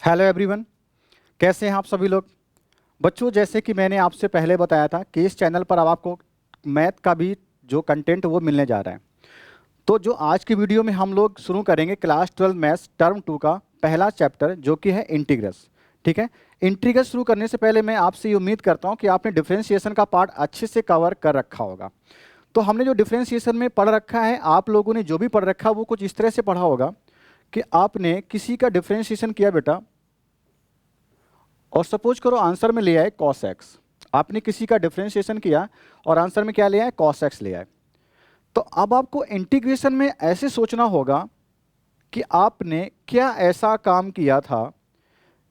Hello everyone, कैसे हैं आप सभी लोग। बच्चों, जैसे कि मैंने आपसे पहले बताया था कि इस चैनल पर अब आपको मैथ का भी जो कंटेंट वो मिलने जा रहा है। तो जो आज की वीडियो में हम लोग शुरू करेंगे क्लास 12 मैथ्स टर्म 2 का पहला चैप्टर जो कि है इंटीग्रल्स। ठीक है, इंटीग्रल्स शुरू करने से पहले मैं आपसे ये उम्मीद करता हूँ कि आपने डिफरेंशिएशन का पार्ट अच्छे से कवर कर रखा होगा। तो हमने जो डिफरेंशिएशन में पढ़ रखा है, आप लोगों ने जो भी पढ़ रखा है वो कुछ इस तरह से पढ़ा होगा कि आपने किसी का डिफरेंशिएशन किया बेटा, और सपोज करो आंसर में ले आए cos x। आपने किसी का डिफरेंशिएशन किया और आंसर में क्या ले आए, cos x ले आए। तो अब आपको इंटीग्रेशन में ऐसे सोचना होगा कि आपने क्या ऐसा काम किया था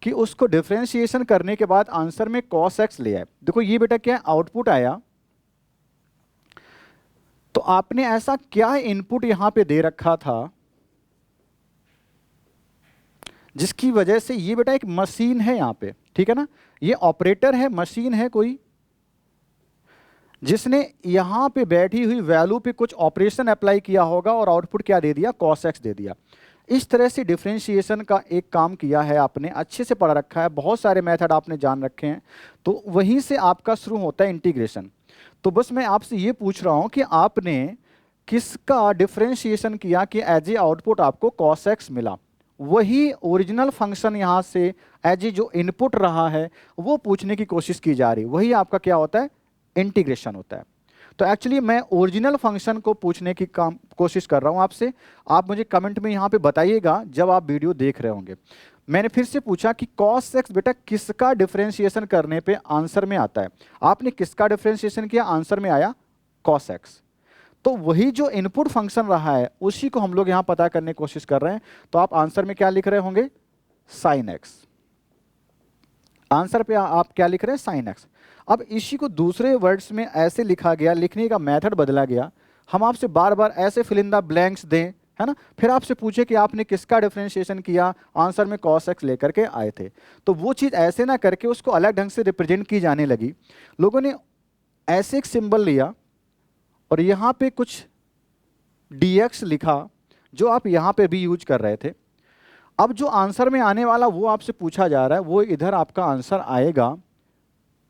कि उसको डिफरेंशिएशन करने के बाद आंसर में cos x ले आए। देखो ये बेटा क्या आउटपुट आया, तो आपने ऐसा क्या इनपुट यहां पे दे रखा था जिसकी वजह से ये बेटा एक मशीन है यहां पे, ठीक है ना, ये ऑपरेटर है, मशीन है कोई, जिसने यहां पे बैठी हुई वैल्यू पे कुछ ऑपरेशन अप्लाई किया होगा और आउटपुट क्या दे दिया, cos x दे दिया। इस तरह से डिफरेंशिएशन का एक काम किया है आपने, अच्छे से पढ़ रखा है, बहुत सारे मेथड आपने जान रखे हैं, तो वहीं से आपका शुरू होता है इंटीग्रेशन। तो बस मैं आपसे ये पूछ रहा हूं कि आपने किसका डिफरेंशिएशन किया कि एज ए आउटपुट आपको cos x मिला। वही ओरिजिनल फंक्शन यहाँ से एज ए जो इनपुट रहा है वो पूछने की कोशिश की जा रही, वही आपका क्या होता है, इंटीग्रेशन होता है। तो एक्चुअली मैं ओरिजिनल फंक्शन को पूछने की कोशिश कर रहा हूँ आपसे। आप मुझे कमेंट में यहाँ पे बताइएगा जब आप वीडियो देख रहे होंगे। मैंने फिर से पूछा कि cos x बेटा किसका डिफरेंशिएशन करने पे आंसर में आता है। आपने किसका डिफरेंशिएशन किया, आंसर में आया cos x। तो वही जो इनपुट फंक्शन रहा है उसी को हम लोग यहां पता करने की कोशिश कर रहे हैं। तो आप आंसर में क्या लिख रहे होंगे, sin x। आंसर पे आप क्या लिख रहे हैं, sin x। अब इसी को दूसरे वर्ड्स में ऐसे लिखा गया, लिखने का मेथड बदला गया। हम आपसे बार बार ऐसे फिल इन द ब्लैंक्स दें, है ना, फिर आपसे पूछे कि आपने किसका डिफरेंशिएशन किया, आंसर में cos x लेकर के आए थे। तो वो चीज़ ऐसे ना करके उसको अलग ढंग से रिप्रेजेंट की जाने लगी। लोगों ने ऐसे एक सिंबल लिया और यहाँ पे कुछ dx लिखा जो आप यहाँ पे भी यूज कर रहे थे। अब जो आंसर में आने वाला वो आपसे पूछा जा रहा है, वो इधर आपका आंसर आएगा,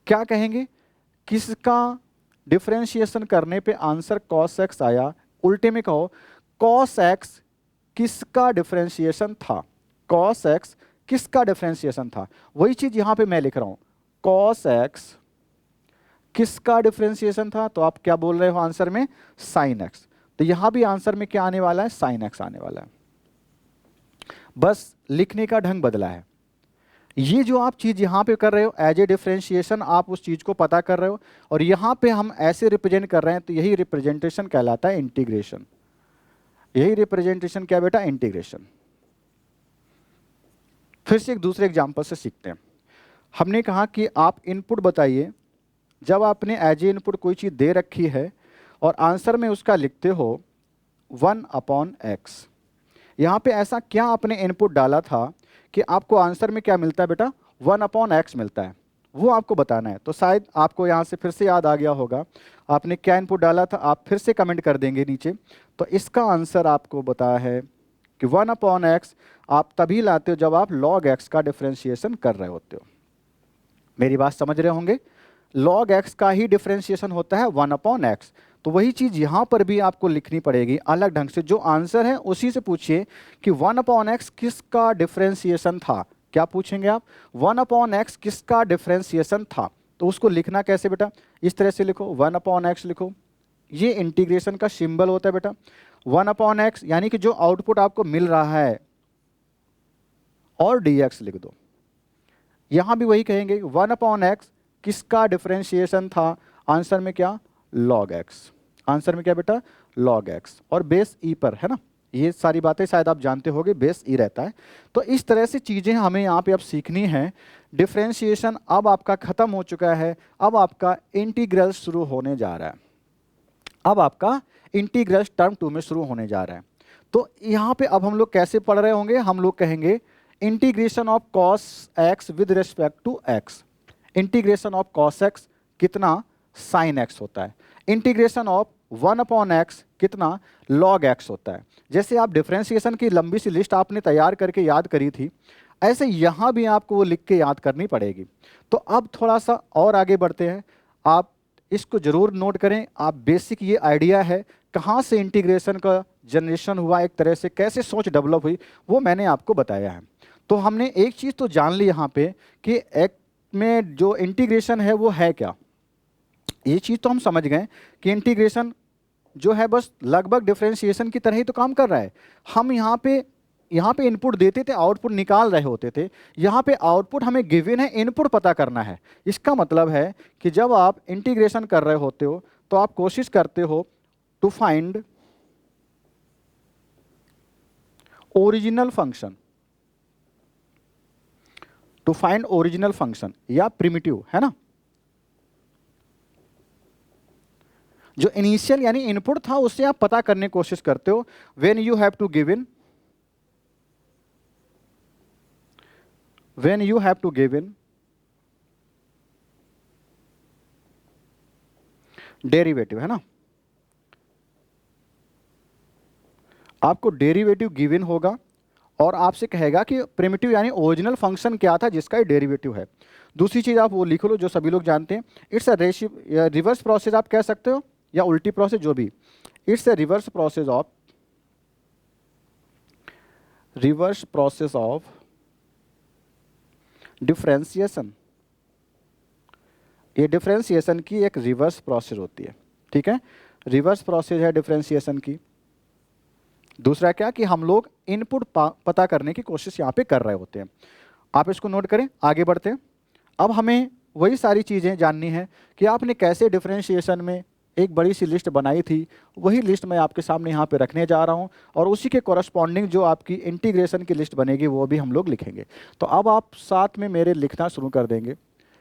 क्या कहेंगे, किसका डिफरेंशिएशन करने पे आंसर cos x आया। उल्टे में कहो cos x किसका डिफरेंशिएशन था, cos x किसका डिफरेंशिएशन था। वही चीज यहां पे मैं लिख रहा हूं, cos x किसका डिफरेंशिएशन था, तो आप क्या बोल रहे हो आंसर में, sin x। तो यहां भी आंसर में क्या आने वाला है, sin x आने वाला है। बस लिखने का ढंग बदला है। ये जो आप चीज यहां पे कर रहे हो एज ए डिफरेंशिएशन, आप उस चीज को पता कर रहे हो और यहां पे हम ऐसे रिप्रेजेंट कर रहे हैं, तो यही रिप्रेजेंटेशन कहलाता है इंटीग्रेशन। यही रिप्रेजेंटेशन क्या बेटा, इंटीग्रेशन। फिर से एक दूसरे एग्जांपल से सीखते हैं। हमने कहा कि आप इनपुट बताइए, जब आपने एज ए इनपुट कोई चीज दे रखी है और आंसर में उसका लिखते हो 1/x। यहां पे ऐसा क्या आपने इनपुट डाला था कि आपको आंसर में क्या मिलता है बेटा, 1/x मिलता है, वो आपको बताना है। तो शायद आपको यहां से फिर से याद आ गया होगा आपने क्या इनपुट डाला था, आप फिर से कमेंट कर देंगे नीचे। तो इसका आंसर आपको बताया है कि 1/x आप तभी लाते हो जब आप log x का डिफरेंशिएशन कर रहे होते हो। मेरी बात समझ रहे होंगे, log x का ही डिफरेंशिएशन होता है 1/x। तो वही चीज यहां पर भी आपको लिखनी पड़ेगी अलग ढंग से। जो आंसर है उसी से पूछिए कि 1/x किसका डिफरेंशिएशन था। क्या पूछेंगे आप, 1/x किसका डिफरेंशिएशन था। तो उसको लिखना कैसे बेटा, इस तरह से लिखो, 1/x लिखो। ये इंटीग्रेशन का सिंबल होता है बेटा, 1/x, यानी कि जो आउटपुट आपको मिल रहा है, और dx लिख दो। यहां भी वही कहेंगे 1/x किसका डिफरेंशिएशन था, आंसर में क्या, log x। आंसर में क्या बेटा, log x, और बेस ई पर, है ना। ये सारी बातें शायद आप जानते होंगे, बेस ई रहता है। तो इस तरह से चीजें हमें यहाँ पे अब सीखनी है। डिफरेंशिएशन अब आपका खत्म हो चुका है, अब आपका इंटीग्रल शुरू होने जा रहा है। अब आपका इंटीग्रल टर्म 2 में शुरू होने जा रहा है। तो यहाँ पे अब हम लोग कैसे पढ़ रहे होंगे, हम लोग कहेंगे integration of cos x with respect to x। Integration of cos x कितना, sin x होता है। इंटीग्रेशन ऑफ 1/x कितना, log x होता है। जैसे आप डिफरेंशिएशन की लंबी सी लिस्ट आपने तैयार करके याद करी थी, ऐसे यहाँ भी आपको वो लिख के याद करनी पड़ेगी। तो अब थोड़ा सा और आगे बढ़ते हैं, आप इसको जरूर नोट करें। आप बेसिक ये आइडिया है कहाँ से इंटीग्रेशन का जनरेशन हुआ, एक तरह से कैसे सोच डेवलप हुई, वो मैंने आपको बताया है। तो हमने एक चीज़ तो जान ली यहाँ पे कि एक में जो इंटीग्रेशन है वो है क्या। ये चीज़ तो हम समझ गए कि इंटीग्रेशन जो है बस लगभग डिफरेंशिएशन की तरह ही तो काम कर रहा है। हम यहाँ पे इनपुट देते थे, आउटपुट निकाल रहे होते थे। यहाँ पे आउटपुट हमें गिवन है, इनपुट पता करना है। इसका मतलब है कि जब आप इंटीग्रेशन कर रहे होते हो तो आप कोशिश करते हो to find original function, to find original function या प्रिमिटिव, है ना। जो इनिशियल यानी इनपुट था उससे आप पता करने की कोशिश करते हो। When you have to give in, derivative, है ना। आपको डेरिवेटिव गिवन होगा और आपसे कहेगा कि प्रिमिटिव यानी ओरिजिनल फंक्शन क्या था जिसका ये डेरिवेटिव है। दूसरी चीज आप वो लिख लो जो सभी लोग जानते हैं, इट्स अ रिवर्स प्रोसेस आप कह सकते हो या उल्टी प्रोसेस, जो भी। It's a reverse process of differentiation. ये डिफरेंशिएशन की एक रिवर्स प्रोसेस होती है, ठीक है। रिवर्स प्रोसेस है डिफरेंशिएशन की। दूसरा क्या कि हम लोग इनपुट पता करने की कोशिश यहाँ पे कर रहे होते हैं। आप इसको नोट करें, आगे बढ़ते हैं। अब हमें वही सारी चीज़ें जाननी है कि आपने कैसे डिफरेंशिएशन में एक बड़ी सी लिस्ट बनाई थी, वही लिस्ट मैं आपके सामने यहाँ पे रखने जा रहा हूँ और उसी के कॉरस्पॉन्डिंग जो आपकी इंटीग्रेशन की लिस्ट बनेगी वो भी हम लोग लिखेंगे। तो अब आप साथ में मेरे लिखना शुरू कर देंगे।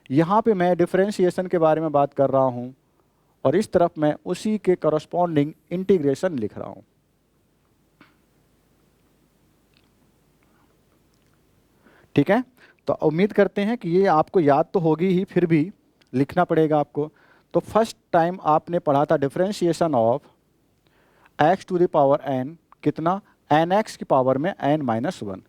यहाँ पे मैं डिफरेंशिएशन के बारे में बात कर रहा हूँ और इस तरफ मैं उसी के कॉरस्पॉन्डिंग इंटीग्रेशन लिख रहा हूँ। ठीक है, तो उम्मीद करते हैं कि ये आपको याद तो होगी ही, फिर भी लिखना पड़ेगा आपको। तो फर्स्ट टाइम आपने पढ़ा था differentiation of x to the power n, कितना, nx की पावर में n-1।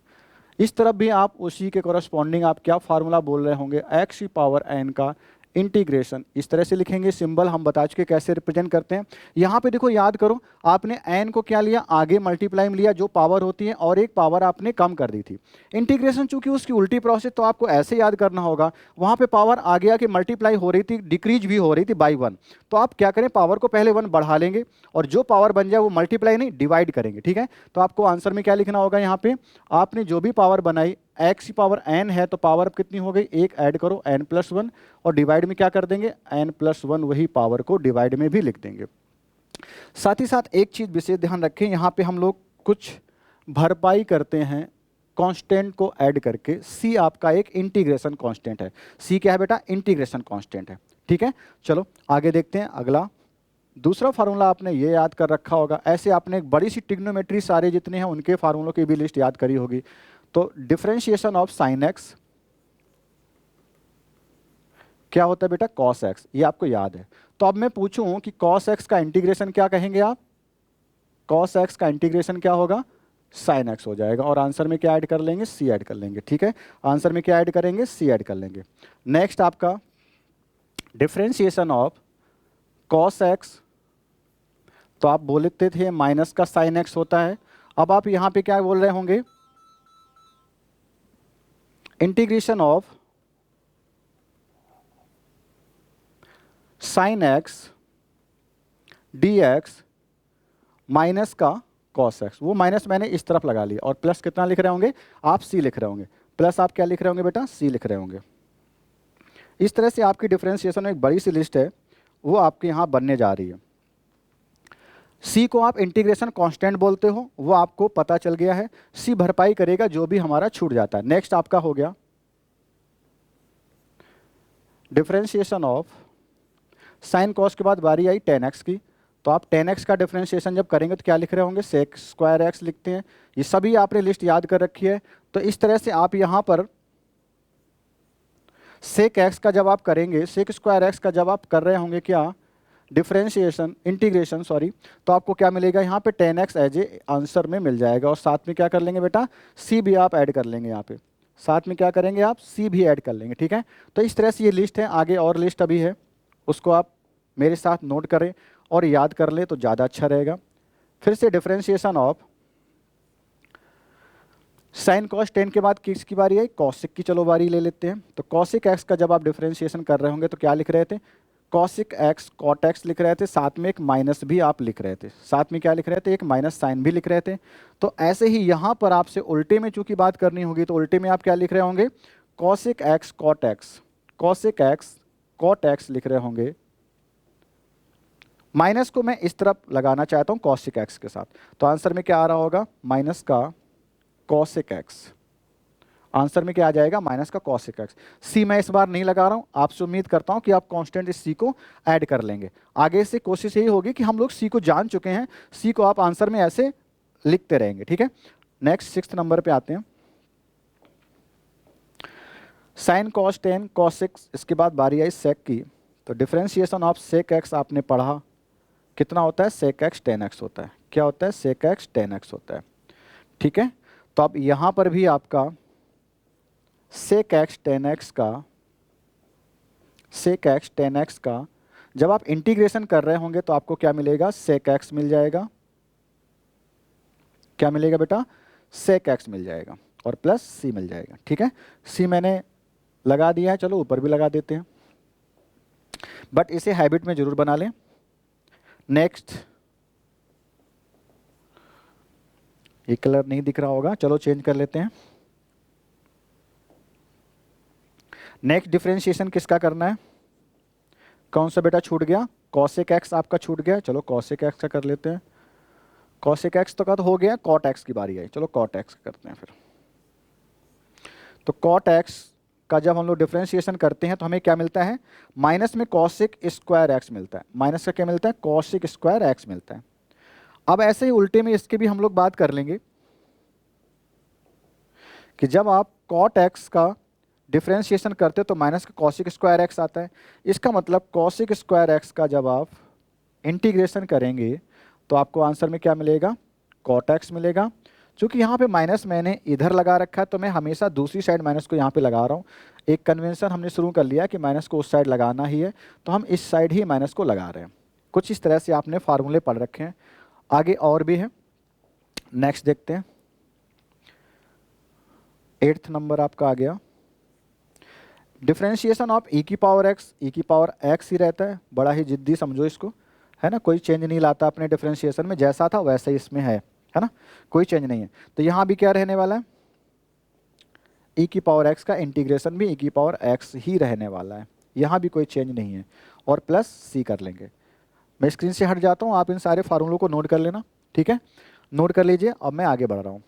इस तरफ भी आप उसी के कॉरस्पॉन्डिंग आप क्या फार्मूला बोल रहे होंगे, x की पावर n का इंटीग्रेशन इस तरह से लिखेंगे। सिंबल हम बता चुके कैसे रिप्रेजेंट करते हैं। यहाँ पे देखो, याद करो, आपने n को क्या लिया, आगे मल्टीप्लाई में लिया जो पावर होती है, और एक पावर आपने कम कर दी थी। इंटीग्रेशन चूंकि उसकी उल्टी प्रोसेस, तो आपको ऐसे याद करना होगा, वहाँ पे पावर आगे आके मल्टीप्लाई हो रही थी, डिक्रीज भी हो रही थी बाई 1। तो आप क्या करें, पावर को पहले 1 बढ़ा लेंगे और जो पावर बन जाए वो मल्टीप्लाई नहीं डिवाइड करेंगे, ठीक है। तो आपको आंसर में क्या लिखना होगा, यहाँ पे आपने जो भी पावर बनाई, x की पावर n है तो पावर अब कितनी हो गई, एक ऐड करो n+1 और डिवाइड में क्या कर देंगे, n+1, वही पावर को डिवाइड में भी लिख देंगे। साथ ही साथ एक चीज़ विशेष ध्यान रखें, यहाँ पे हम लोग कुछ भरपाई करते हैं कांस्टेंट को ऐड करके। c आपका एक इंटीग्रेशन कांस्टेंट है। c क्या है बेटा, इंटीग्रेशन कांस्टेंट है, ठीक है। चलो आगे देखते हैं। अगला दूसरा फार्मूला आपने ये याद कर रखा होगा। ऐसे आपने एक बड़ी सी ट्रिग्नोमेट्री सारे जितने हैं उनके फार्मूलों की भी लिस्ट याद करी होगी। तो डिफरेंशिएशन ऑफ साइन एक्स क्या होता है बेटा, कॉस एक्स, ये आपको याद है। तो अब मैं पूछूं कि कॉस एक्स का इंटीग्रेशन क्या कहेंगे आप, कॉस एक्स का इंटीग्रेशन क्या होगा, साइन एक्स हो जाएगा। और आंसर में क्या ऐड कर लेंगे, सी ऐड कर लेंगे, ठीक है। आंसर में क्या ऐड करेंगे, सी ऐड कर लेंगे। नेक्स्ट आपका डिफरेंशिएशन ऑफ कॉस एक्स, तो आप बोलते थे माइनस का साइन एक्स होता है। अब आप यहां पे क्या बोल रहे होंगे, integration of sine x D x minus का कॉस एक्स। वो माइनस मैंने इस तरफ लगा लिया और प्लस कितना लिख रहे होंगे आप, सी लिख रहे होंगे। प्लस आप क्या लिख रहे होंगे बेटा, सी लिख रहे होंगे। इस तरह से आपकी डिफरेंशिएशन में एक बड़ी सी लिस्ट है, वो आपके यहाँ बनने जा रही है। सी को आप इंटीग्रेशन कांस्टेंट बोलते हो, वो आपको पता चल गया है। सी भरपाई करेगा जो भी हमारा छूट जाता है। नेक्स्ट आपका हो गया डिफरेंशिएशन ऑफ साइन कॉस के बाद बारी आई tan x की। तो आप tan x का डिफरेंशिएशन जब करेंगे तो क्या लिख रहे होंगे, सेक स्क्वायर एक्स लिखते हैं। ये सभी आपने लिस्ट याद कर रखी है। तो इस तरह से आप यहाँ पर सेक एक्स का जब आप करेंगे, सेक स्क्वायर एक्स का जब आप कर रहे होंगे क्या, डिफरेंशिएशन इंटीग्रेशन सॉरी, तो आपको क्या मिलेगा यहाँ पे tan x as a answer में मिल जाएगा। और साथ में क्या कर लेंगे बेटा, c भी आप ऐड कर लेंगे यहाँ पे। साथ में क्या करेंगे आप, c भी ऐड कर लेंगे, ठीक है। तो इस तरह से ये लिस्ट है, आगे और लिस्ट अभी है, उसको आप मेरे साथ नोट करें और याद कर ले तो ज़्यादा अच्छा रहेगा। फिर से differentiation of sine cos tan के बाद किसकी बारी है, कॉसिक की, चलो बारी ले लेते हैं। तो कॉसिक एक्स का जब आप डिफरेंशिएशन कर रहे होंगे तो क्या लिख रहे थे, कॉसिक एक्स कॉट एक्स लिख रहे थे, साथ में एक माइनस भी आप लिख रहे थे, साथ में क्या लिख रहे थे, एक माइनस साइन भी लिख रहे थे। तो ऐसे ही यहाँ पर आपसे उल्टे में चूंकि बात करनी होगी तो उल्टे में आप क्या लिख रहे होंगे, cosec x cot x, cosec x cot x लिख रहे होंगे। माइनस को मैं इस तरफ लगाना चाहता हूँ कॉसिक एक्स के साथ, तो आंसर में क्या आ रहा होगा, माइनस का कॉसिक एक्स। आंसर में क्या आ जाएगा, माइनस का कॉसिक एक्स। सी मैं इस बार नहीं लगा रहा हूँ, आपसे उम्मीद करता हूँ कि आप कांस्टेंट इस सी को ऐड कर लेंगे। आगे से कोशिश यही होगी कि हम लोग सी को जान चुके हैं, सी को आप आंसर में ऐसे लिखते रहेंगे, ठीक है। नेक्स्ट 6th नंबर पे आते हैं, साइन कॉस टेन कॉसिक, इसके बाद बारी आई सेक की। तो डिफरेंशिएशन ऑफ सेक एक्स आपने पढ़ा, कितना होता है, सेक एक्स टेन एक्स होता है। क्या होता है, सेक एक्स टेन एक्स होता है, ठीक है। तो अब यहाँ पर भी आपका सेक एक्स टेन एक्स का, सेक एक्स टेन एक्स का जब आप इंटीग्रेशन कर रहे होंगे तो आपको क्या मिलेगा, सेक एक्स मिल जाएगा। क्या मिलेगा बेटा, सेक एक्स मिल जाएगा और प्लस सी मिल जाएगा, ठीक है। सी मैंने लगा दिया है, चलो ऊपर भी लगा देते हैं, बट इसे हैबिट में जरूर बना लें। नेक्स्ट, ये कलर नहीं दिख रहा होगा, चलो चेंज कर लेते हैं। नेक्स्ट डिफरेंशिएशन किसका करना है, कौन सा बेटा छूट गया, कॉसेक एक्स आपका छूट गया, चलो कॉसेक एक्स का कर लेते हैं। कॉसेक एक्स तो का तो हो गया, कॉट एक्स की बारी आई, चलो कॉट एक्स करते हैं फिर। तो कॉट एक्स का जब हम लोग डिफरेंशिएशन करते हैं तो हमें क्या मिलता है, माइनस में कॉसिक स्क्वायर एक्स मिलता है, माइनस का क्या मिलता है, कॉसिक स्क्वायर एक्स मिलता है। अब ऐसे ही उल्टे में इसके भी हम लोग बात कर लेंगे कि जब आप कॉट एक्स का डिफरेंशिएशन करते तो माइनस का कॉसिक स्क्वायर एक्स आता है। इसका मतलब कॉसिक स्क्वायर एक्स का जब आप इंटीग्रेशन करेंगे तो आपको आंसर में क्या मिलेगा, कॉट एक्स मिलेगा। चूंकि यहाँ पे माइनस मैंने इधर लगा रखा है तो मैं हमेशा दूसरी साइड माइनस को यहाँ पे लगा रहा हूँ। एक कन्वेंशन हमने शुरू कर लिया कि माइनस को उस साइड लगाना ही है, तो हम इस साइड ही माइनस को लगा रहे हैं। कुछ इस तरह से आपने फार्मूले पढ़ रखे हैं, आगे और भी है। नेक्स्ट देखते हैं, 8th नंबर आपका आ गया, डिफरेंशिएशन ऑफ ई की पावर एक्स। ई की पावर एक्स ही रहता है, बड़ा ही जिद्दी समझो इसको, है ना, कोई चेंज नहीं लाता अपने डिफरेंशिएशन में, जैसा था वैसा ही इसमें है ना, कोई चेंज नहीं है। तो यहाँ भी क्या रहने वाला है, ई की पावर एक्स का इंटीग्रेशन भी ई की पावर एक्स ही रहने वाला है, यहाँ भी कोई चेंज नहीं है, और प्लस सी कर लेंगे। मैं स्क्रीन से हट जाता हूँ, आप इन सारे फार्मूलों को नोट कर लेना, ठीक है, नोट कर लीजिए। अब मैं आगे बढ़ रहा हूँ।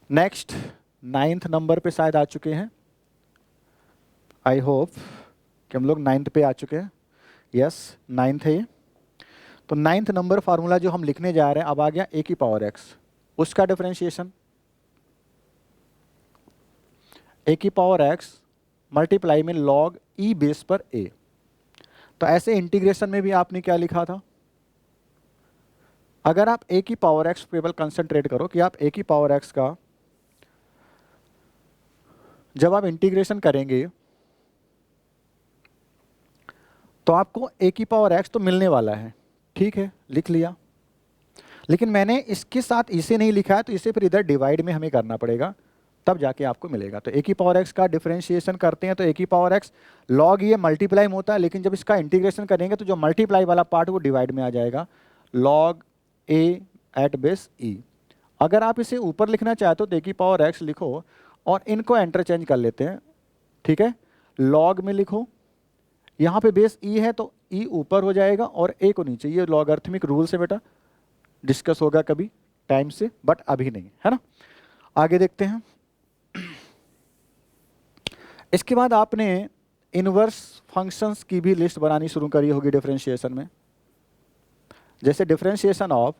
नेक्स्ट 9th नंबर पे शायद आ चुके हैं, आई होप कि हम लोग 9th पे आ चुके हैं। यस 9th है ये। तो 9th नंबर फार्मूला जो हम लिखने जा रहे हैं, अब आ गया ए की पावर एक्स, उसका डिफरेंशिएशन ए की पावर एक्स मल्टीप्लाई में लॉग ई बेस पर ए। तो ऐसे इंटीग्रेशन में भी आपने क्या लिखा था, अगर आप ए की पावर एक्स केवल कंसंट्रेट करो कि आप ए की पावर एक्स का जब आप इंटीग्रेशन करेंगे तो आपको ए की पावर एक्स तो मिलने वाला है, ठीक है, लिख लिया। लेकिन मैंने इसके साथ इसे नहीं लिखा है, तो इसे फिर इधर डिवाइड में हमें करना पड़ेगा, तब जाके आपको मिलेगा। तो ए की पावर एक्स का डिफरेंशिएशन करते हैं तो ए की पावर एक्स लॉग ये मल्टीप्लाई में होता है, लेकिन जब इसका इंटीग्रेशन करेंगे तो जो मल्टीप्लाई वाला पार्ट वो डिवाइड में आ जाएगा, लॉग ए एट बेस ई। अगर आप इसे ऊपर लिखना चाहते हो तो ए की पावर एक्स लिखो और इनको इंटरचेंज कर लेते हैं, ठीक है, लॉग में लिखो, यहाँ पे बेस ई है तो ई ऊपर हो जाएगा और ए को नीचे। ये लॉगरिथमिक रूल से बेटा डिस्कस होगा कभी टाइम से, बट अभी नहीं, है ना। आगे देखते हैं। इसके बाद आपने इनवर्स फंक्शंस की भी लिस्ट बनानी शुरू करी होगी डिफरेंशिएशन में, जैसे डिफरेंशिएशन ऑफ,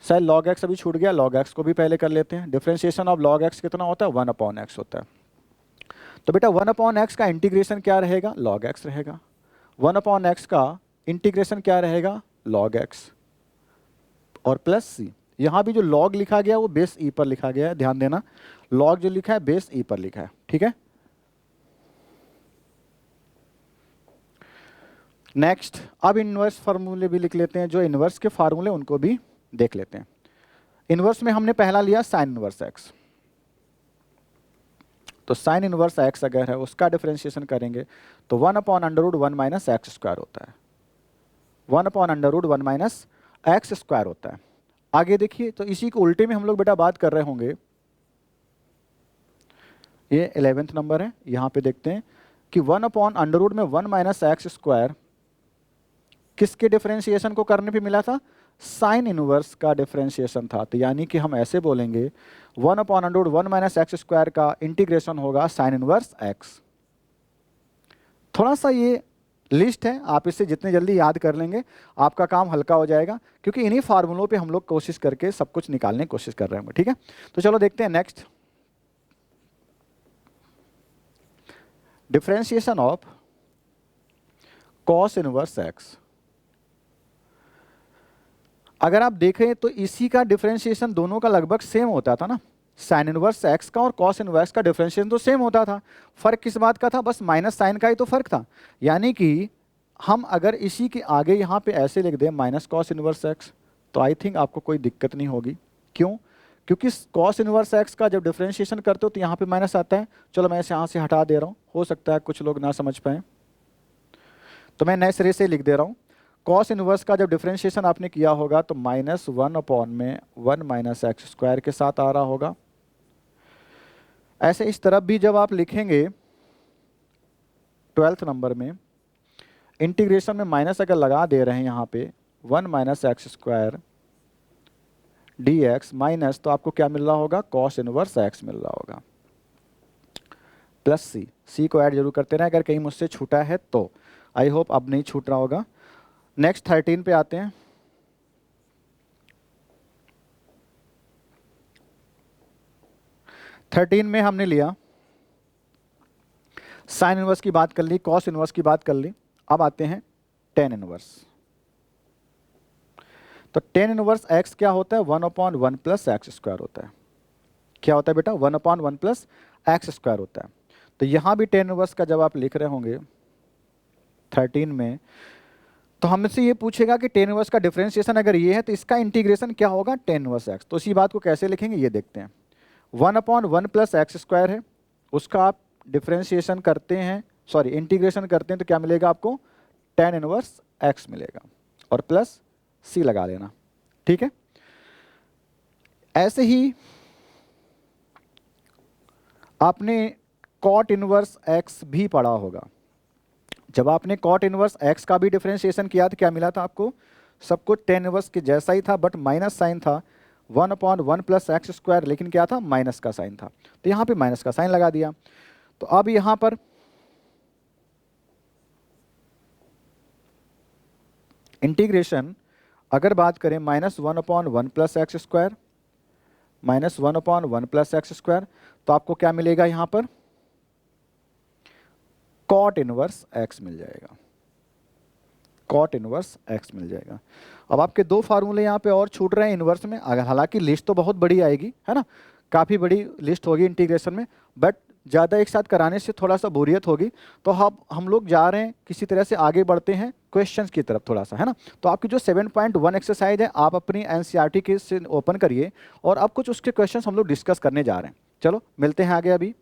शायद लॉग एक्स अभी छूट गया, लॉग एक्स को भी पहले कर लेते हैं। डिफरेंशिएशन ऑफ लॉग एक्स कितना होता है, 1/x होता है। तो बेटा 1/x का इंटीग्रेशन क्या रहेगा, log x रहेगा। 1/x का इंटीग्रेशन क्या रहेगा, log x। और प्लस सी। यहाँ भी जो लॉग लिखा गया वो बेस ई पर लिखा गया है, ध्यान देना, लॉग जो लिखा है बेस ई पर लिखा है, ठीक है। नेक्स्ट, अब इनवर्स फार्मूले भी लिख लेते हैं, जो इनवर्स के फार्मूले उनको भी देख लेते हैं। इनवर्स में हमने पहला लिया साइन इनवर्स एक्स, तो साइन इनवर्स एक्स अगर है उसका डिफरेंशिएशन करेंगे तो 1/√1 माइनस एक्स स्क्वायर होता है, 1/√1 माइनस एक्स स्क्वायर होता है। आगे देखिए, तो इसी को उल्टे में हम लोग बेटा बात कर रहे होंगे, ये 11th नंबर है, यहाँ पे देखते हैं कि 1/√1 में 1 माइनस एक्स स्क्वायर किसके डिफरेंशिएशन को करने पे मिला था, साइन इनवर्स का डिफरेंशिएशन था। तो यानी कि हम ऐसे बोलेंगे 1/√1 माइनस एक्स स्क्वायर का इंटीग्रेशन होगा साइन इनवर्स एक्स। थोड़ा सा ये लिस्ट है, आप इसे जितने जल्दी याद कर लेंगे आपका काम हल्का हो जाएगा, क्योंकि इन्हीं फार्मूलों पे हम लोग कोशिश करके सब कुछ निकालने की कोशिश कर रहे होंगे, ठीक है। तो चलो देखते हैं next, differentiation of cos inverse x. अगर आप देखें तो इसी का डिफरेंशिएशन दोनों का लगभग सेम होता था ना, साइन इनवर्स एक्स का और कॉस इनवर्स का डिफरेंशिएशन तो सेम होता था। फर्क किस बात का था, बस माइनस साइन का ही तो फर्क था। यानी कि हम अगर इसी के आगे यहाँ पे ऐसे लिख दें माइनस कॉस इनवर्स एक्स, तो आई थिंक आपको कोई दिक्कत नहीं होगी। क्यों? क्योंकि कॉस इनवर्स एक्स का जब डिफरेंशिएशन करते हो तो यहाँ पे माइनस आता है। चलो मैं इसे यहाँ से हटा दे रहा हूँ, हो सकता है कुछ लोग ना समझ पाए, तो मैं नए सिरे से लिख दे रहा हूँ। कॉस इनवर्स का जब डिफरेंशिएशन आपने किया होगा तो -1/1 माइनस एक्स स्क्वायर के साथ आ रहा होगा। ऐसे इस तरफ भी जब आप लिखेंगे 12th नंबर में, इंटीग्रेशन में माइनस अगर लगा दे रहे हैं यहाँ पे 1 minus x square dx minus, तो आपको क्या मिल रहा होगा, कॉस इनवर्स एक्स मिल रहा होगा, प्लस सी। सी को ऐड जरूर करते रहें अगर कहीं मुझसे छूटा है तो, आई होप अब नहीं छूट रहा होगा। नेक्स्ट 13 पे आते हैं। थर्टीन में हमने लिया साइन इनवर्स की बात कर ली, कॉस इनवर्स की बात कर ली, अब आते हैं टेन इनवर्स। तो टेन इनवर्स एक्स क्या होता है, 1/1 प्लस एक्स स्क्वायर होता है। क्या होता है बेटा, 1/1 प्लस एक्स स्क्वायर होता है। तो यहाँ भी टेन इनवर्स का जब आप लिख रहे होंगे 13 में, तो हमसे ये पूछेगा कि टेन इनवर्स का डिफरेंशिएशन अगर ये है तो इसका इंटीग्रेशन क्या होगा, टेन इनवर्स एक्स। तो इसी बात को कैसे लिखेंगे ये देखते हैं। 1/1 प्लस एक्स स्क्वायर है, उसका आप डिफरेंशिएशन करते हैं, सॉरी इंटीग्रेशन करते हैं, तो क्या मिलेगा आपको, टेन इनवर्स एक्स मिलेगा, और प्लस सी लगा लेना, ठीक है। ऐसे ही आपने कॉट इनवर्स एक्स भी पढ़ा होगा। जब आपने कॉट इनवर्स एक्स का भी डिफरेंशिएशन किया तो क्या मिला था आपको, सब कुछ टेन इनवर्स के जैसा ही था, बट माइनस साइन था, 1/1 प्लस एक्स स्क्वायर, लेकिन क्या था, माइनस का साइन था, तो यहाँ पे माइनस का साइन लगा दिया। तो अब यहाँ पर इंटीग्रेशन अगर बात करें -1/1 plus x square, -1/1 plus x square, तो आपको क्या मिलेगा, यहाँ पर कॉट इनवर्स एक्स मिल जाएगा, कॉट इनवर्स एक्स मिल जाएगा। अब आपके दो फार्मूले यहाँ पे और छूट रहे हैं इनवर्स में, अगर हालांकि लिस्ट तो बहुत बड़ी आएगी, है ना, काफ़ी बड़ी लिस्ट होगी इंटीग्रेशन में, बट ज़्यादा एक साथ कराने से थोड़ा सा बोरियत होगी। तो हम लोग जा रहे हैं किसी तरह से आगे बढ़ते हैं क्वेश्चंस की तरफ थोड़ा सा, है ना। तो आपकी जो 7.1 एक्सरसाइज है आप अपनी एनसीईआरटी के से ओपन करिए, और अब कुछ उसके क्वेश्चंस हम लोग डिस्कस करने जा रहे हैं। चलो मिलते हैं आगे अभी।